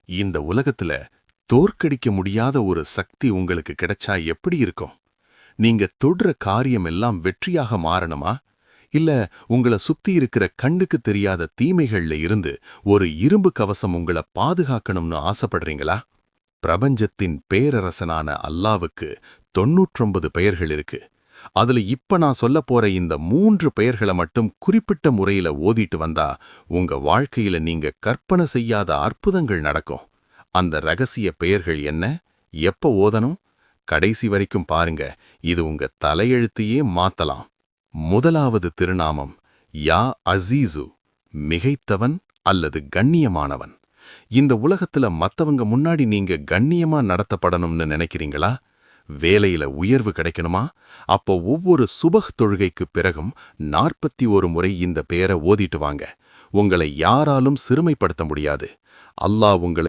இந்த உலகத்துல தோற்கடிக்க முடியாத ஒரு சக்தி உங்களுக்கு கிடைச்சா எப்படி இருக்கும்? நீங்க தொடுற காரியம் எல்லாம் வெற்றியாக மாறணுமா? இல்ல உங்கள சுத்தி இருக்கிற கண்ணுக்கு தெரியாத தீமைகள்ல இருந்து ஒரு இரும்பு கவசம் உங்கள பாதுகாக்கணும்னு ஆசைப்படுறீங்களா? பிரபஞ்சத்தின் பேரரசனான அல்லாவுக்கு 99 பெயர்கள் இருக்கு. அதுல இப்ப நான் சொல்லப் போற இந்த 3 பெயர்களை மட்டும் குறிப்பிட்ட முறையில ஓதிட்டு வந்தா உங்க வாழ்க்கையில நீங்க கற்பனை செய்யாத அற்புதங்கள் நடக்கும். அந்த ரகசிய பெயர்கள் என்ன? எப்ப ஓதணும்? கடைசி வரைக்கும் பாருங்க. இது உங்க தலையெழுத்தையே மாத்தலாம். முதலாவது திருநாமம் யா அசீசு, மிகைத்தவன் அல்லது கண்ணியமானவன். இந்த உலகத்துல மத்தவங்க முன்னாடி நீங்க கண்ணியமா நடத்தப்படணும்னு நினைக்கிறீங்களா? வேலையில உயர்வு கிடைக்கணுமா? அப்போ ஒவ்வொரு சுபஹ் தொழுகைக்கு பிறகும் 41 முறை இந்த பெயரை ஓதிட்டு வாங்க. உங்களை யாராலும் சிறுமைப்படுத்த முடியாது. அல்லாஹ் உங்களை